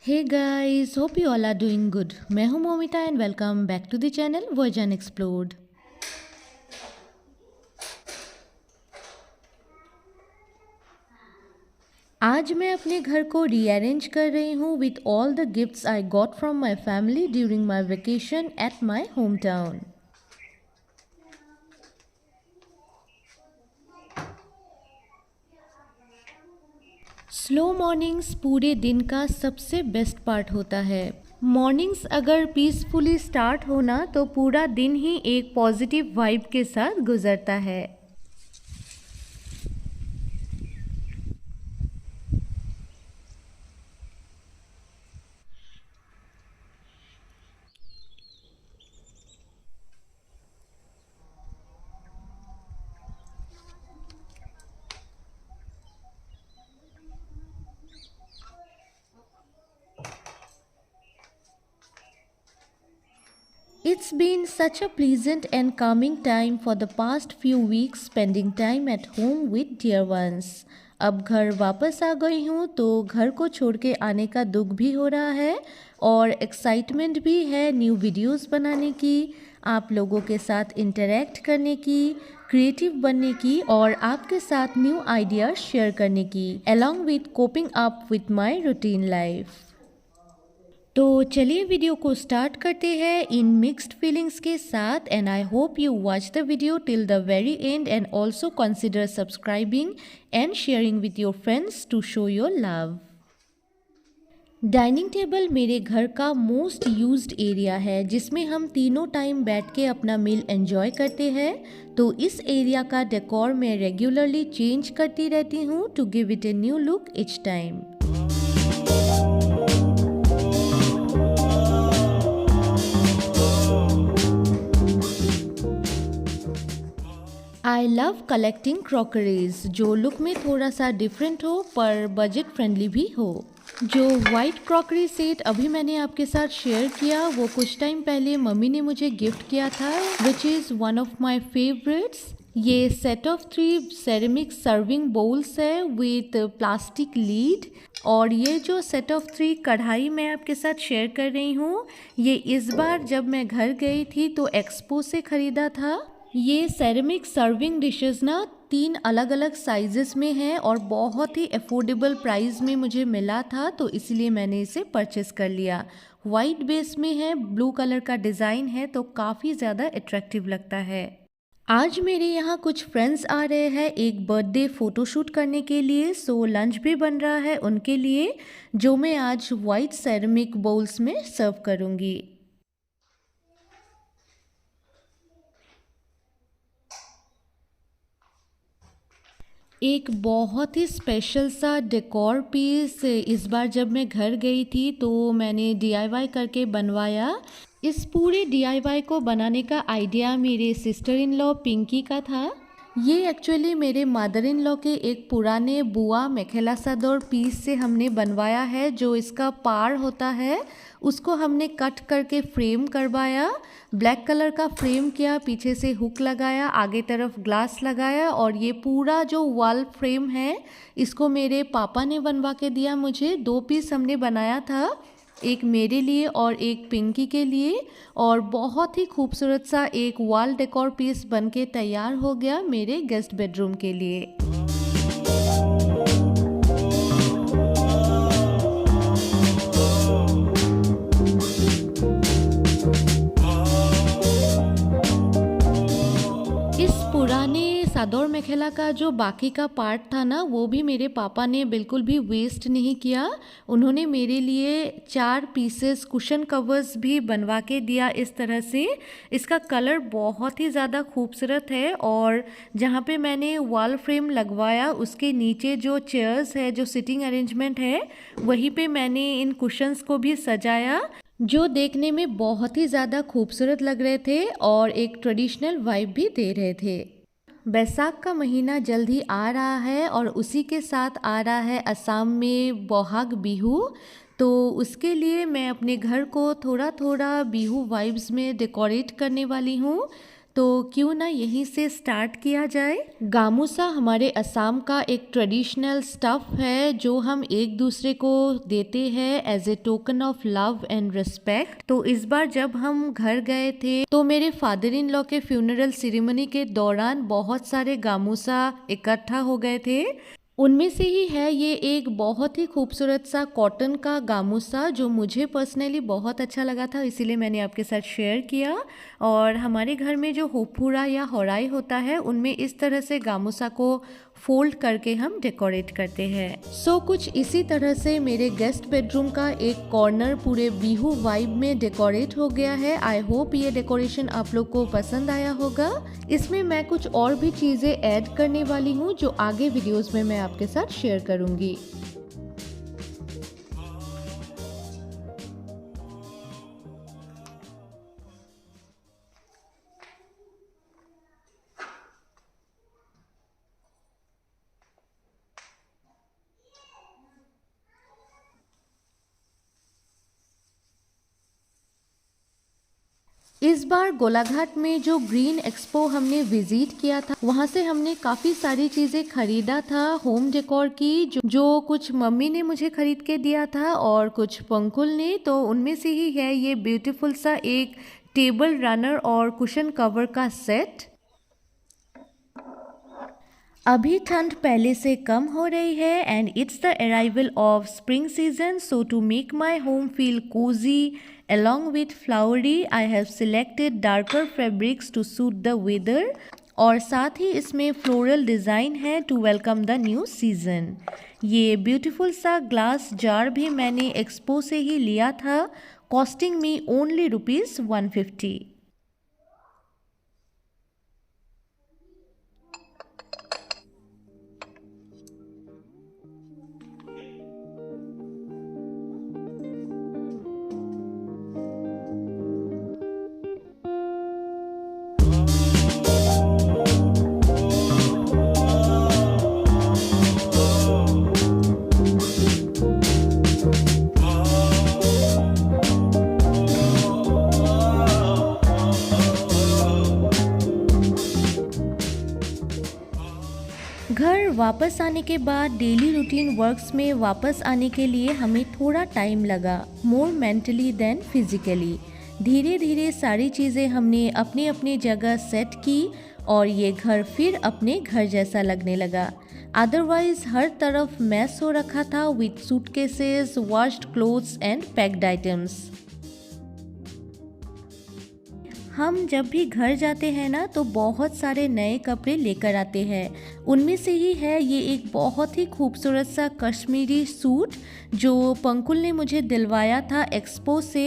Hey guys, hope you all are doing good. मैं हूं Momita and welcome back to the channel version explored. आज मैं अपने घर को रीअरेंज कर रही हूँ with all the gifts I got from my family during my vacation at my home town. Slow mornings पूरे दिन का सबसे बेस्ट पार्ट होता है। मॉर्निंग्स अगर पीसफुली स्टार्ट होना तो पूरा दिन ही एक पॉजिटिव वाइब के साथ गुजरता है। It's been such a pleasant and calming time for the past few weeks spending time at home with dear ones. अब घर वापस आ गई हूँ तो घर को छोड़ के आने का दुख भी हो रहा है और एक्साइटमेंट भी है न्यू वीडियोस बनाने की, आप लोगों के साथ इंटरेक्ट करने की, क्रिएटिव बनने की और आपके साथ न्यू आइडियाज शेयर करने की, along with coping up with my routine life. तो चलिए वीडियो को स्टार्ट करते हैं इन मिक्स्ड फीलिंग्स के साथ and I hope you watch the video till the very end and also consider subscribing and sharing with your friends to show your love. Dining table मेरे घर का most used area है जिसमें हम तीनों time बैठ के अपना मील एंजॉय करते हैं। तो इस एरिया का डेकोर मैं रेगुलरली चेंज करती रहती हूँ to give it a new look each time. I love collecting crockeries जो लुक में थोड़ा सा डिफरेंट हो पर बजट फ्रेंडली भी हो। जो वाइट क्रॉकरी सेट अभी मैंने आपके साथ शेयर किया वो कुछ टाइम पहले मम्मी ने मुझे गिफ्ट किया था, which is one of my favourites. ये set of 3 ceramic serving bowls है विथ प्लास्टिक लीड और ये जो सेट ऑफ 3 कढ़ाई मैं आपके साथ शेयर कर रही हूँ ये इस बार जब मैं घर गई थी तो एक्सपो से ख़रीदा था। ये सेरेमिक सर्विंग डिशेस ना 3 अलग अलग साइजेस में है और बहुत ही अफोर्डेबल प्राइस में मुझे मिला था तो इसलिए मैंने इसे परचेस कर लिया। वाइट बेस में है, ब्लू कलर का डिज़ाइन है तो काफ़ी ज़्यादा अट्रैक्टिव लगता है। आज मेरे यहाँ कुछ फ्रेंड्स आ रहे हैं एक बर्थडे फ़ोटोशूट करने के लिए, सो लंच भी बन रहा है उनके लिए जो मैं आज वाइट सेरेमिक बाउल्स में सर्व करूँगी। एक बहुत ही स्पेशल सा डेकोर पीस इस बार जब मैं घर गई थी तो मैंने डीआईवाई करके बनवाया। इस पूरे डीआईवाई को बनाने का आइडिया मेरे सिस्टर इन लॉ पिंकी का था। ये एक्चुअली मेरे मदर इन लॉ के एक पुराने बुआ मेखेला चादर पीस से हमने बनवाया है। जो इसका पार होता है उसको हमने कट करके फ्रेम करवाया, ब्लैक कलर का फ्रेम किया, पीछे से हुक लगाया, आगे तरफ ग्लास लगाया और ये पूरा जो वॉल फ्रेम है इसको मेरे पापा ने बनवा के दिया मुझे। 2 पीस हमने बनाया था, एक मेरे लिए और एक पिंकी के लिए और बहुत ही खूबसूरत सा एक वॉल डेकोर पीस बनके तैयार हो गया मेरे गेस्ट बेडरूम के लिए। इस पुराने सादौर मेखेला का जो बाकी का पार्ट था ना वो भी मेरे पापा ने बिल्कुल भी वेस्ट नहीं किया। उन्होंने मेरे लिए 4 पीसेस कुशन कवर्स भी बनवा के दिया इस तरह से। इसका कलर बहुत ही ज़्यादा खूबसूरत है और जहाँ पे मैंने वॉल फ्रेम लगवाया उसके नीचे जो चेयर्स है, जो सिटिंग अरेंजमेंट है, वहीं पे मैंने इन कुशन्स को भी सजाया जो देखने में बहुत ही ज़्यादा खूबसूरत लग रहे थे और एक ट्रेडिशनल वाइब भी दे रहे थे। बैसाख का महीना जल्द ही आ रहा है और उसी के साथ आ रहा है असम में बोहाग बिहू। तो उसके लिए मैं अपने घर को थोड़ा थोड़ा बिहू वाइब्स में डेकोरेट करने वाली हूँ। तो क्यों ना यहीं से स्टार्ट किया जाए। गामूसा हमारे असम का एक ट्रेडिशनल स्टफ है जो हम एक दूसरे को देते हैं as a token of love and respect. तो इस बार जब हम घर गए थे तो मेरे फादर इन लॉ के फ्यूनरल सेरेमनी के दौरान बहुत सारे गामूसा इकट्ठा हो गए थे। उनमें से ही है ये एक बहुत ही खूबसूरत सा कॉटन का गामूसा जो मुझे पर्सनली बहुत अच्छा लगा था, इसीलिए मैंने आपके साथ शेयर किया। और हमारे घर में जो होपुरा या होराई होता है उनमें इस तरह से गामूसा को फोल्ड करके हम डेकोरेट करते हैं। सो कुछ इसी तरह से मेरे गेस्ट बेडरूम का एक कॉर्नर पूरे बिहू वाइब में डेकोरेट हो गया है। आई होप ये डेकोरेशन आप लोग को पसंद आया होगा। इसमें मैं कुछ और भी चीज़ें ऐड करने वाली हूँ जो आगे वीडियोस में मैं आपके साथ शेयर करूँगी। इस बार गोलाघाट में जो ग्रीन एक्सपो हमने विजिट किया था वहाँ से हमने काफ़ी सारी चीज़ें खरीदा था होम डेकोर की, जो कुछ मम्मी ने मुझे खरीद के दिया था और कुछ पंकुल ने। तो उनमें से ही है ये ब्यूटीफुल सा एक टेबल रनर और कुशन कवर का सेट। अभी ठंड पहले से कम हो रही है and it's the arrival of spring season, so to make my home feel cosy along with flowery I have selected darker fabrics to suit the weather। और साथ ही इसमें फ्लोरल डिज़ाइन है to welcome the new season. ये beautiful सा glass jar भी मैंने expo से ही लिया था, कॉस्टिंग मी ओनली ₹150। घर वापस आने के बाद डेली रूटीन वर्क्स में वापस आने के लिए हमें थोड़ा टाइम लगा, मोर मेंटली देन फिजिकली। धीरे धीरे सारी चीज़ें हमने अपने अपने जगह सेट की और ये घर फिर अपने घर जैसा लगने लगा। अदरवाइज हर तरफ मैस हो रखा था with suitcases, washed clothes and packed items. हम जब भी घर जाते हैं ना तो बहुत सारे नए कपड़े लेकर आते हैं। उनमें से ही है ये एक बहुत ही खूबसूरत सा कश्मीरी सूट जो पंकुल ने मुझे दिलवाया था एक्सपो से।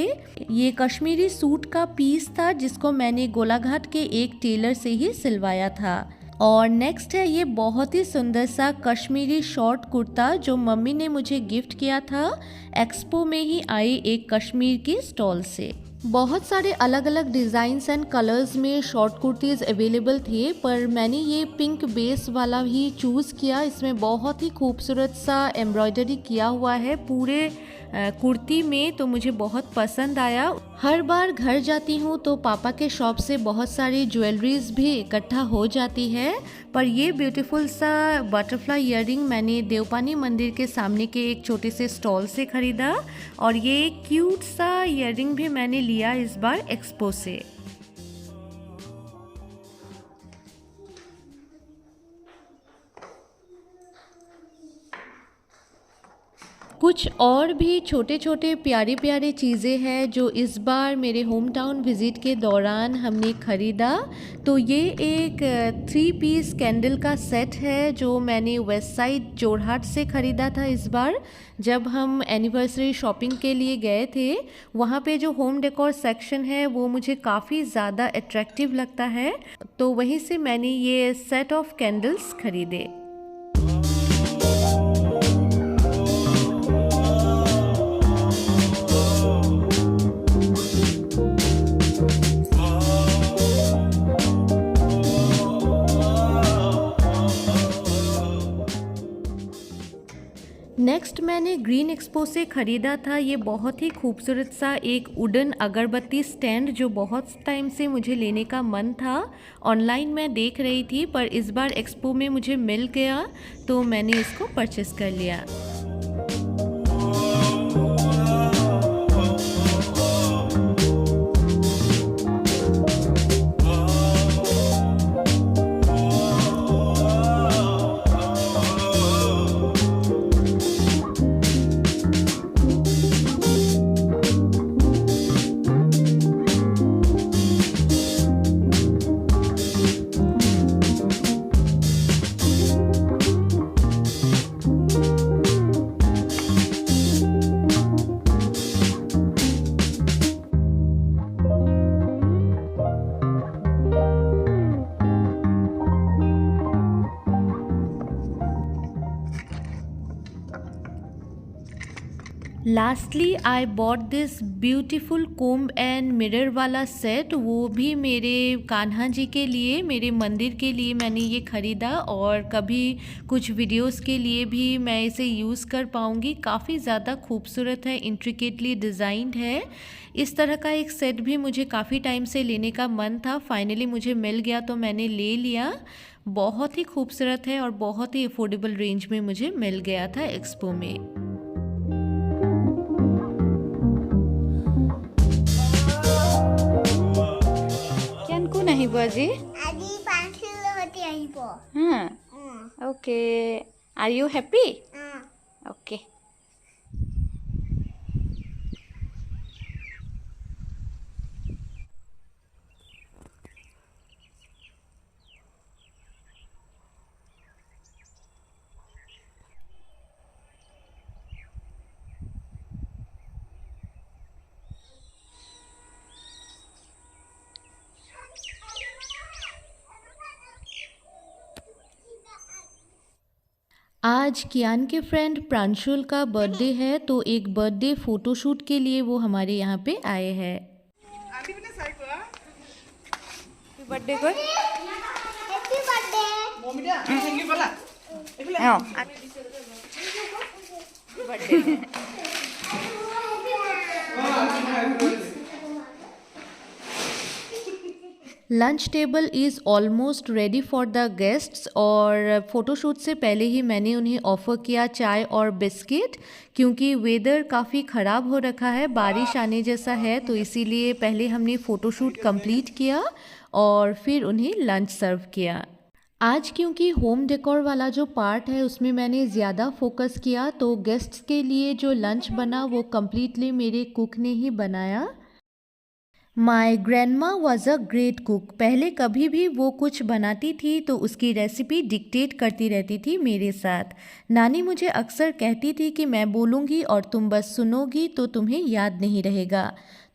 ये कश्मीरी सूट का पीस था जिसको मैंने गोलाघाट के एक टेलर से ही सिलवाया था। और नेक्स्ट है ये बहुत ही सुंदर सा कश्मीरी शॉर्ट कुर्ता जो मम्मी ने मुझे गिफ्ट किया था एक्सपो में ही आई एक कश्मीर की स्टॉल से। बहुत सारे अलग अलग डिज़ाइंस एंड कलर्स में शॉर्ट कुर्तीज़ अवेलेबल थे, पर मैंने ये पिंक बेस वाला ही चूज़ किया। इसमें बहुत ही खूबसूरत सा एम्ब्रॉयडरी किया हुआ है पूरे कुर्ती में, तो मुझे बहुत पसंद आया। हर बार घर जाती हूँ तो पापा के शॉप से बहुत सारी ज्वेलरीज भी इकट्ठा हो जाती है, पर ये ब्यूटीफुल सा बटरफ्लाई ईयरिंग मैंने देवपानी मंदिर के सामने के एक छोटे से स्टॉल से ख़रीदा और ये क्यूट सा ईयरिंग भी मैंने लिया इस बार एक्सपो से। कुछ और भी छोटे छोटे प्यारे प्यारे चीज़ें हैं जो इस बार मेरे होम टाउन विज़िट के दौरान हमने ख़रीदा। तो ये एक 3 पीस कैंडल का सेट है जो मैंने वेस्ट साइड जोरहाट से ख़रीदा था इस बार जब हम एनिवर्सरी शॉपिंग के लिए गए थे। वहाँ पे जो होम डेकोर सेक्शन है वो मुझे काफ़ी ज़्यादा अट्रैक्टिव लगता है, तो वहीं से मैंने ये सेट ऑफ कैंडल्स ख़रीदे। नेक्स्ट मैंने ग्रीन एक्सपो से ख़रीदा था ये बहुत ही खूबसूरत सा एक वुडन अगरबत्ती स्टैंड, जो बहुत टाइम से मुझे लेने का मन था। ऑनलाइन मैं देख रही थी पर इस बार एक्सपो में मुझे मिल गया तो मैंने इसको परचेस कर लिया। Lastly I bought this beautiful comb and mirror वाला सेट, वो भी मेरे कान्हा जी के लिए, मेरे मंदिर के लिए मैंने ये ख़रीदा और कभी कुछ वीडियोस के लिए भी मैं इसे यूज़ कर पाऊँगी। काफ़ी ज़्यादा खूबसूरत है, इंट्रिकेटली डिज़ाइंड है। इस तरह का एक सेट भी मुझे काफ़ी टाइम से लेने का मन था, फाइनली मुझे मिल गया तो मैंने ले लिया। बहुत ही खूबसूरत है और बहुत ही अफोर्डेबल रेंज में मुझे मिल गया था एक्सपो में। আহিব আজি আজি পাঁচকিলো হতে আহিব হ্যাঁ ওকে আর ইউ হ্যাপি ওকে आज कियान के फ्रेंड प्रांशुल का बर्थडे है तो एक बर्थडे फ़ोटोशूट के लिए वो हमारे यहाँ पे आए हैं। बर्थडे को হ্যাপি বার্থডে মমিটা থ্যাংক ইউ বলা এগুলা birthday lunch table is almost ready for the guests और फ़ोटोशूट से पहले ही मैंने उन्हें ऑफ़र किया चाय और बिस्किट, क्योंकि वेदर काफ़ी ख़राब हो रखा है, बारिश आने जैसा है, तो इसीलिए पहले हमने फ़ोटोशूट कंप्लीट किया और फिर उन्हें लंच सर्व किया। आज क्योंकि होम डेकोर वाला जो पार्ट है उसमें मैंने ज़्यादा फोकस किया तो गेस्ट्स के लिए जो लंच बना वो कम्प्लीटली मेरे कुक ने ही बनाया। My grandma was a great cook. पहले कभी भी वो कुछ बनाती थी तो उसकी रेसिपी डिक्टेट करती रहती थी मेरे साथ। नानी मुझे अक्सर कहती थी कि मैं बोलूँगी और तुम बस सुनोगी तो तुम्हें याद नहीं रहेगा।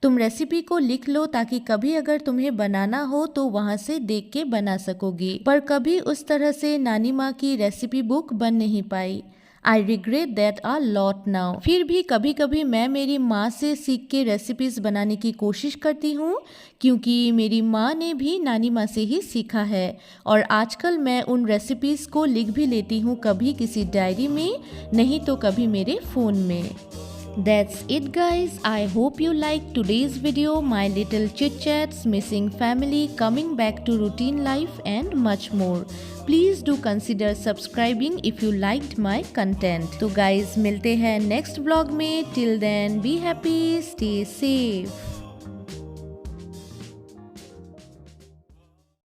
तुम रेसिपी को लिख लो ताकि कभी अगर तुम्हें बनाना हो तो वहाँ से देख के बना सकोगी। पर कभी उस तरह से नानी माँ की रेसिपी बुक बन नहीं पाई। I regret that a lot now. फिर भी कभी कभी मैं मेरी माँ से सीख के रेसिपीज़ बनाने की कोशिश करती हूँ, क्योंकि मेरी माँ ने भी नानी माँ से ही सीखा है और आजकल मैं उन रेसिपीज़ को लिख भी लेती हूँ, कभी किसी डायरी में, नहीं तो कभी मेरे फ़ोन में। That's it guys, I hope you liked today's video, my little chit chats, missing family, coming back to routine life and much more. Please do consider subscribing if you liked my content. तो guys मिलते हैं next vlog में, till then be happy, stay safe.